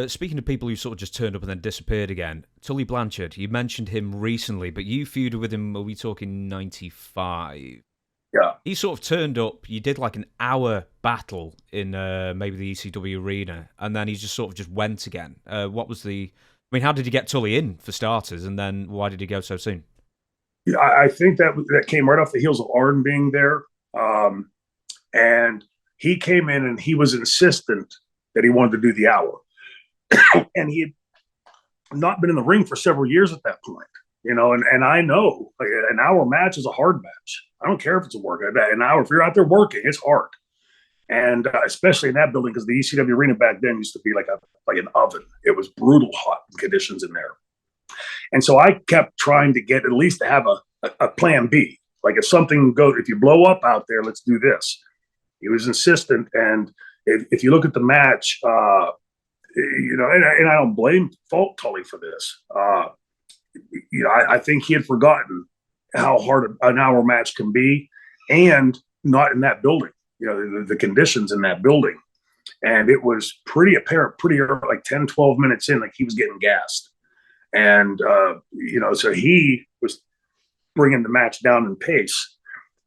speaking of people who sort of just turned up and then disappeared again, Tully Blanchard, you mentioned him recently, but you feuded with him, are we talking 95? Yeah. He sort of turned up, you did like an hour battle in maybe the ECW arena, and then he just sort of just went again. What was the... I mean, how did you get Tully in, for starters, and then why did he go so soon? Yeah, I think that came right off the heels of Arn being there. And he came in and he was insistent that he wanted to do the hour. And he had not been in the ring for several years at that point, and I know like, an hour match is a hard match. I don't care if it's a work. An hour, if you're out there working, it's hard. And especially in that building, because the ECW arena back then used to be like an oven. It was brutal hot conditions in there. And so I kept trying to get at least to have a plan B. Like if something goes, if you blow up out there, let's do this. He was insistent. And if you look at the match, and I don't fault Tully for this. I think he had forgotten how hard an hour match can be, and not in that building. The conditions in that building. And it was pretty apparent pretty early, like 10, 12 minutes in, like he was getting gassed. And, so he was bringing the match down in pace.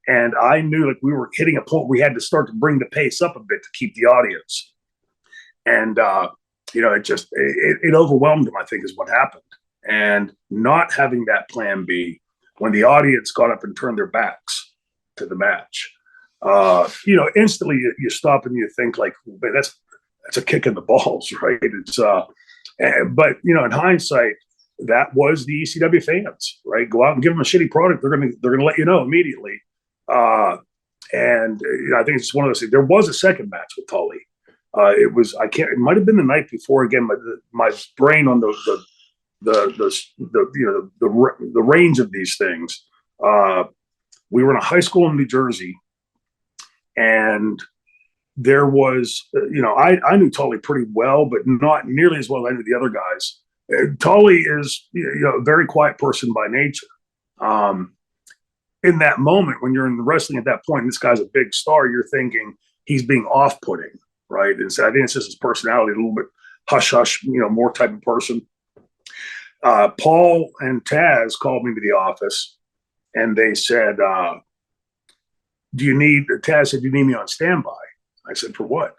And I knew like we were hitting a point where we had to start to bring the pace up a bit to keep the audience. And, it overwhelmed him, I think, is what happened. And not having that plan B when the audience got up and turned their backs to the match, instantly you stop and you think like, man, that's a kick in the balls, right? It's, but in hindsight, that was the ECW fans, right? Go out and give them a shitty product. They're gonna let you know immediately. I think it's one of those things. There was a second match with Tully. It might have been the night before again. My brain on the range of these things. We were in a high school in New Jersey, and there was, I knew Tully pretty well, but not nearly as well as I knew the other guys. Tully is, a very quiet person by nature. In that moment, when you're in the wrestling at that point, and this guy's a big star, you're thinking he's being off-putting, right? And so I think it's just his personality, a little bit hush-hush, more type of person. Paul and Taz called me to the office, and they said, Taz said, do you need me on standby? I said, for what?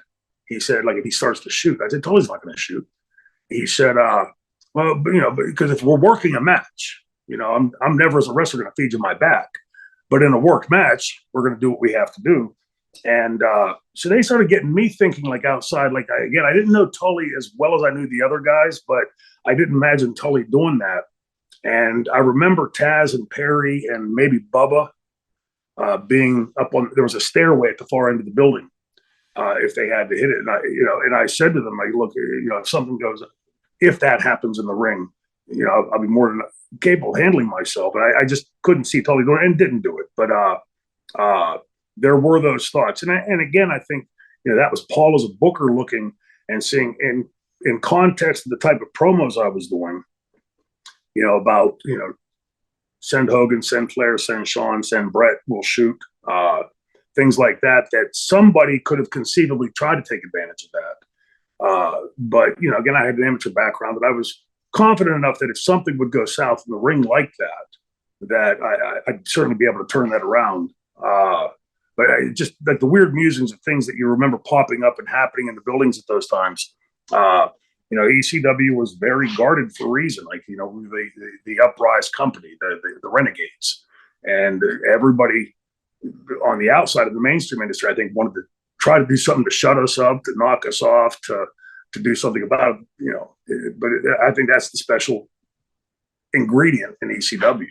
He said, like, if he starts to shoot. I said, Tully's not going to shoot. He said, because if we're working a match, I'm never as a wrestler going to feed you my back. But in a work match, we're going to do what we have to do. And so they started getting me thinking like outside. Like, I didn't know Tully as well as I knew the other guys, but I didn't imagine Tully doing that. And I remember Taz and Perry and maybe Bubba being up on, there was a stairway at the far end of the building if they had to hit it. And I said to them, like, look, if something goes, if that happens in the ring, I'll be more than capable of handling myself. And I just couldn't see Tully doing it and didn't do it. But there were those thoughts. And again, I think, that was Paul as a booker looking and seeing in context of the type of promos I was doing, about, send Hogan, send Flair, send Shawn, send Brett, we'll shoot, things like that somebody could have conceivably tried to take advantage of that. But, again, I had an amateur background, but I was confident enough that if something would go south in the ring like that I'd certainly be able to turn that around. But I just like the weird musings of things that you remember popping up and happening in the buildings at those times. ECW was very guarded for a reason, like, the uprise company, the renegades, and everybody on the outside of the mainstream industry, I think, wanted to try to do something to shut us up, to knock us off, to do something about it, but I think that's the special ingredient in ECW.